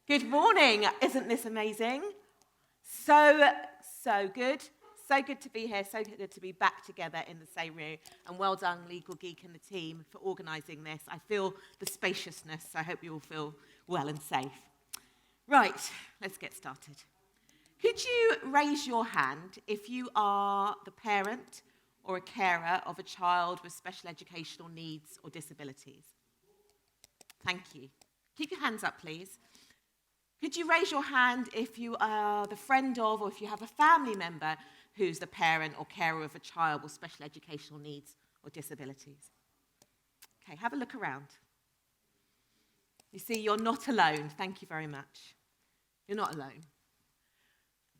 Good morning. Isn't this amazing? So good. So good to be here. So good to be back together in the same room. And well done, Legal Geek and the team, for organising this. I feel the spaciousness. I hope you all feel well and safe. Right, let's get started. Could you raise your hand if you are the parent or a carer of a child with special educational needs or disabilities? Thank you. Keep your hands up, please. Could you raise your hand if you are the friend of, or if you have a family member who's the parent or carer of a child with special educational needs or disabilities? Okay, have a look around. You see, you're not alone. Thank you very much. You're not alone.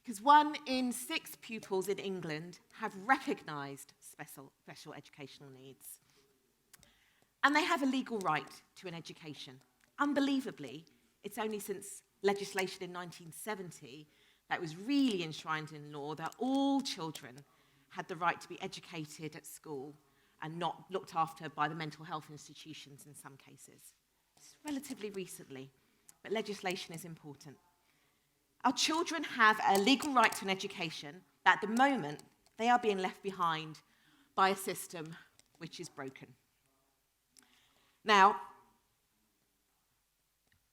Because 1 in 6 pupils in England have recognised special educational needs. And they have a legal right to an education. Unbelievably, it's only since legislation in 1970 that was really enshrined in law that all children had the right to be educated at school and not looked after by the mental health institutions in some cases. It's relatively recently, but legislation is important. Our children have a legal right to an education, but at the moment they are being left behind by a system which is broken. Now,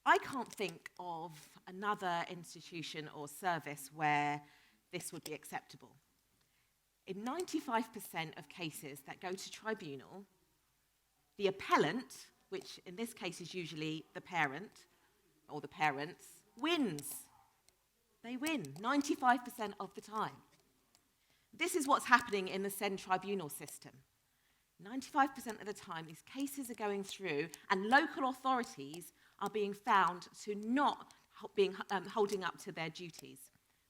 I can't think of another institution or service where this would be acceptable. In 95% of cases that go to tribunal, the appellant, which in this case is usually the parent or the parents, wins. They win 95% of the time. This is what's happening in the SEND tribunal system. 95% of the time, these cases are going through, and local authorities are being found to not being holding up to their duties.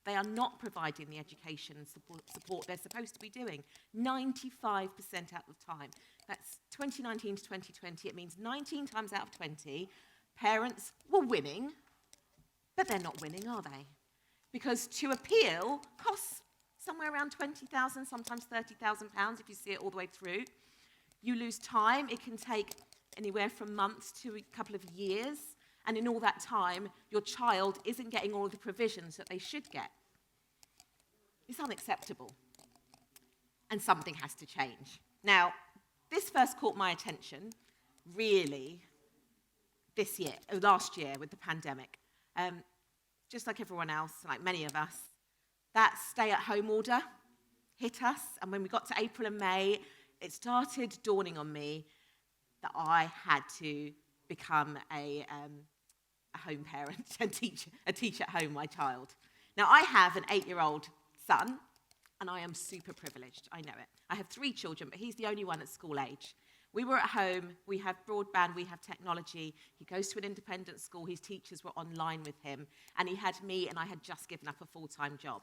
They are not providing the education and support they're supposed to be doing. 95% out of the time. That's 2019 to 2020. It means 19 times out of 20, parents were winning, but they're not winning, are they? Because to appeal costs somewhere around £20,000, sometimes £30,000 if you see it all the way through. You lose time. It can take anywhere from months to a couple of years. And in all that time, your child isn't getting all of the provisions that they should get. It's unacceptable. And something has to change. Now, this first caught my attention, really, last year with the pandemic. Just like everyone else, like many of us, that stay-at-home order hit us. And when we got to April and May, it started dawning on me that I had to become a home parent and teach at home my child. Now, I have an 8-year-old son, and I am super privileged. I know it. I have 3 children, but he's the only one at school age. We were at home. We have broadband. We have technology. He goes to an independent school. His teachers were online with him, and he had me, and I had just given up a full-time job.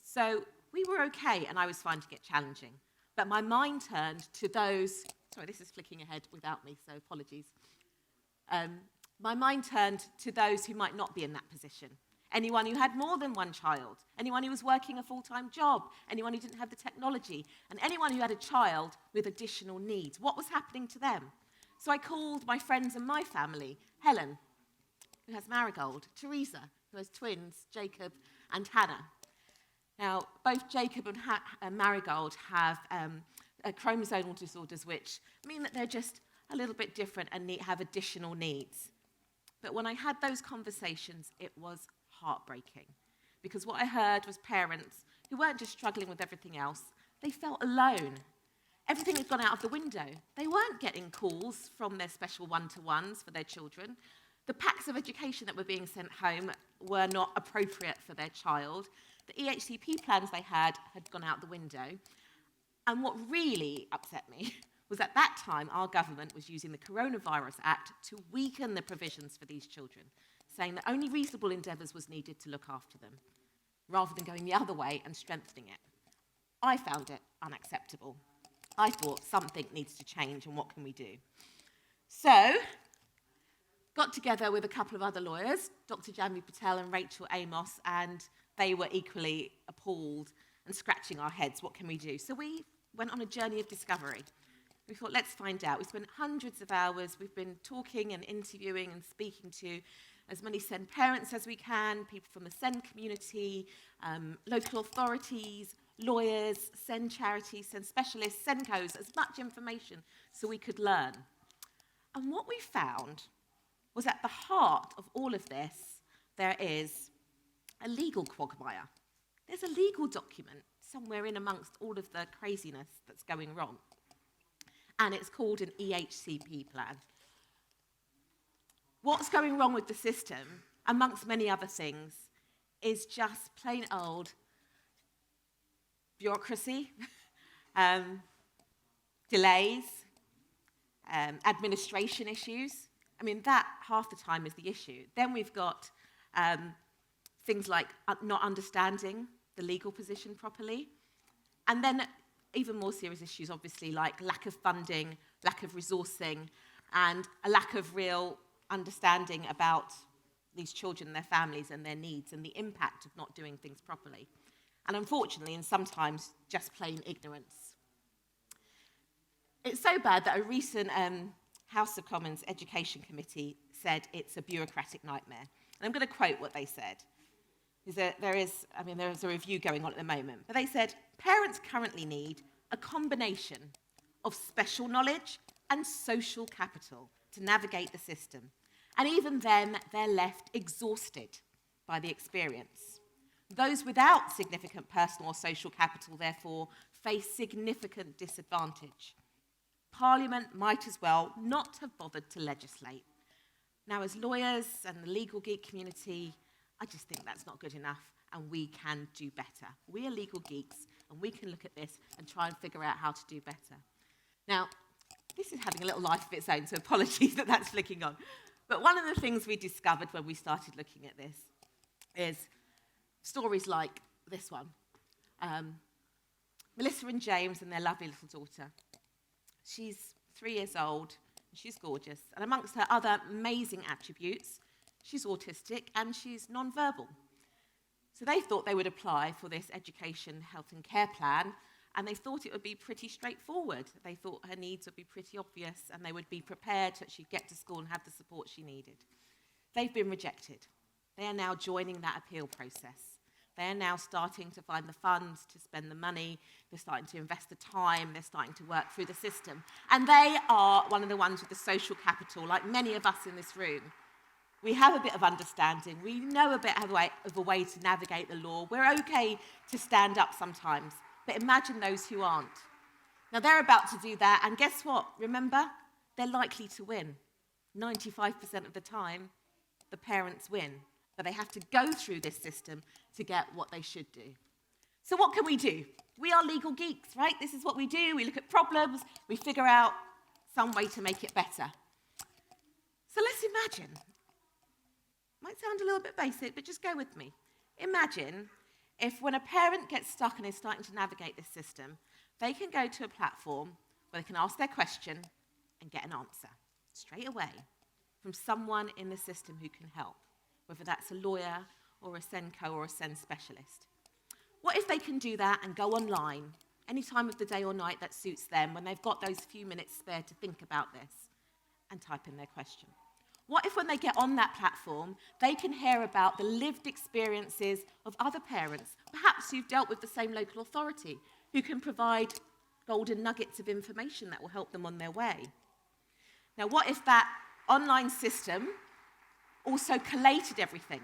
So we were okay, and I was finding it challenging. But my mind turned to those... Sorry, this is flicking ahead without me, so apologies. My mind turned to those who might not be in that position. Anyone who had more than one child, anyone who was working a full-time job, anyone who didn't have the technology, and anyone who had a child with additional needs. What was happening to them? So I called my friends and my family, Helen, who has Marigold, Teresa, who has twins, Jacob and Hannah. Now, both Jacob and Marigold have chromosomal disorders, which mean that they're just a little bit different and have additional needs. But when I had those conversations, it was heartbreaking. Because what I heard was parents who weren't just struggling with everything else, they felt alone. Everything had gone out of the window. They weren't getting calls from their special one-to-ones for their children. The packs of education that were being sent home were not appropriate for their child. The EHCP plans they had gone out the window. And what really upset me was at that time our government was using the Coronavirus Act to weaken the provisions for these children, saying that only reasonable endeavours was needed to look after them, rather than going the other way and strengthening it. I found it unacceptable. I thought something needs to change, and what can we do? So, got together with a couple of other lawyers, Dr. Janvi Patel and Rachel Amos, and they were equally appalled and scratching our heads. What can we do? So we went on a journey of discovery. We thought, let's find out. We spent hundreds of hours. We've been talking and interviewing and speaking to as many SEND parents as we can, people from the SEND community, local authorities, lawyers, SEND charities, SEND specialists, SENDCos, as much information so we could learn. And what we found was at the heart of all of this, there is a legal quagmire. There's a legal document somewhere in amongst all of the craziness that's going wrong. And it's called an EHCP plan. What's going wrong with the system, amongst many other things, is just plain old bureaucracy, delays, administration issues. I mean, that half the time is the issue. Then we've got things like not understanding the legal position properly. And then even more serious issues, obviously, like lack of funding, lack of resourcing, and a lack of real understanding about these children and their families and their needs and the impact of not doing things properly. And unfortunately, and sometimes just plain ignorance. It's so bad that a recent House of Commons Education Committee said it's a bureaucratic nightmare. And I'm going to quote what they said. There is a review going on at the moment. But they said, parents currently need a combination of special knowledge and social capital to navigate the system. And even then, they're left exhausted by the experience. Those without significant personal or social capital, therefore, face significant disadvantage. Parliament might as well not have bothered to legislate. Now, as lawyers and the legal geek community, I just think that's not good enough, and we can do better. We are legal geeks, and we can look at this and try and figure out how to do better. Now, this is having a little life of its own, so apologies that that's flicking on. But one of the things we discovered when we started looking at this is stories like this one. Melissa and James and their lovely little daughter. She's 3 years old, and she's gorgeous. And amongst her other amazing attributes, she's autistic and she's non-verbal. So they thought they would apply for this education, health and care plan, and they thought it would be pretty straightforward. They thought her needs would be pretty obvious and they would be prepared that she'd get to school and have the support she needed. They've been rejected. They are now joining that appeal process. They are now starting to find the funds to spend the money. They're starting to invest the time. They're starting to work through the system. And they are one of the ones with the social capital, like many of us in this room. We have a bit of understanding. We know a bit of a way to navigate the law. We're okay to stand up sometimes. But imagine those who aren't. Now, they're about to do that, and guess what? Remember, they're likely to win. 95% of the time, the parents win. But they have to go through this system to get what they should do. So what can we do? We are legal geeks, right? This is what we do. We look at problems. We figure out some way to make it better. So let's imagine. Might sound a little bit basic, but just go with me. Imagine if when a parent gets stuck and is starting to navigate this system, they can go to a platform where they can ask their question and get an answer straight away from someone in the system who can help, whether that's a lawyer or a SENDCo or a SEND specialist. What if they can do that and go online any time of the day or night that suits them when they've got those few minutes spare to think about this and type in their question? What if when they get on that platform, they can hear about the lived experiences of other parents, perhaps who've dealt with the same local authority, who can provide golden nuggets of information that will help them on their way? Now, what if that online system also collated everything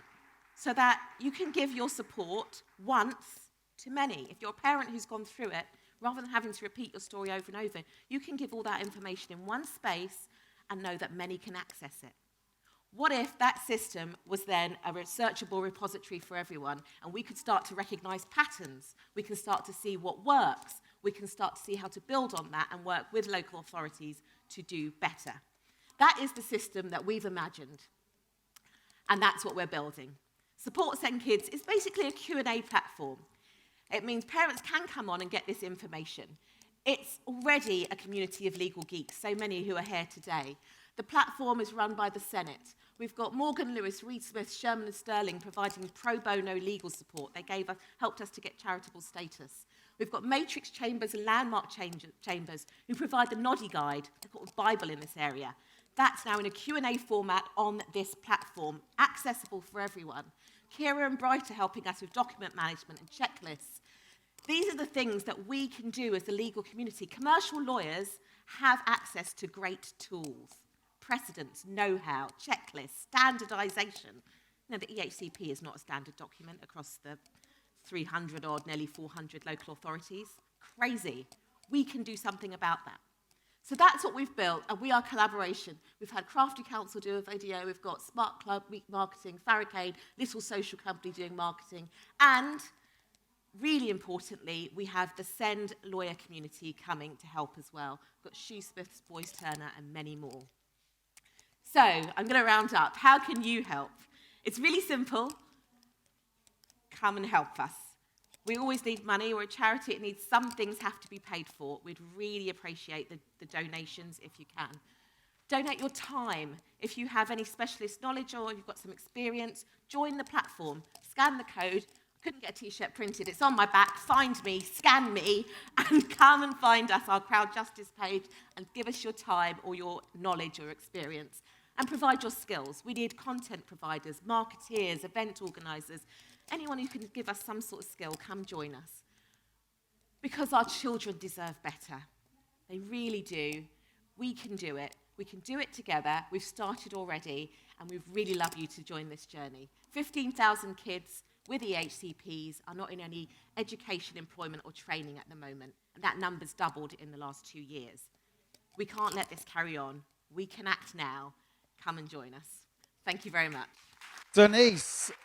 so that you can give your support once to many? If you're a parent who's gone through it, rather than having to repeat your story over and over, you can give all that information in one space and know that many can access it. What if that system was then a searchable repository for everyone, and we could start to recognize patterns? We can start to see what works. We can start to see how to build on that and work with local authorities to do better. That is the system that we've imagined, and that's what we're building. SupportSENDKids is basically a Q&A platform. It means parents can come on and get this information. It's already a community of legal geeks, so many who are here today. The platform is run by the Senate. We've got Morgan Lewis, Reed Smith, Sherman and Sterling providing pro bono legal support. They helped us to get charitable status. We've got Matrix Chambers and Landmark Chambers who provide the Noddy Guide, a sort of Bible in this area. That's now in a Q&A format on this platform, accessible for everyone. Kira and Bright are helping us with document management and checklists. These are the things that we can do as the legal community. Commercial lawyers have access to great tools, precedents, know-how, checklists, standardisation. Now, the EHCP is not a standard document across the 300 odd, nearly 400 local authorities. Crazy. We can do something about that. So that's what we've built, and we are collaboration. We've had Crafty Council do a video, we've got Smart Club, Week Marketing, Farricade, Little Social Company doing marketing, and really importantly, we have the Send lawyer community coming to help as well. We've got Shoesmiths, Boys Turner, and many more. So I'm going to round up. How can you help? It's really simple. Come and help us. We always need money. We're a charity. It needs some things have to be paid for. We'd really appreciate the donations if you can. Donate your time. If you have any specialist knowledge or you've got some experience, join the platform. Scan the code. Couldn't get a T-shirt printed. It's on my back. Find me, scan me, and come and find us, our Crowd Justice page, and give us your time or your knowledge or experience. And provide your skills. We need content providers, marketeers, event organisers, anyone who can give us some sort of skill, come join us. Because our children deserve better. They really do. We can do it. We can do it together. We've started already, and we'd really love you to join this journey. 15,000 kids with EHCPs are not in any education, employment, or training at the moment, and that number's doubled in the last 2 years. We can't let this carry on. We can act now. Come and join us. Thank you very much. Denise,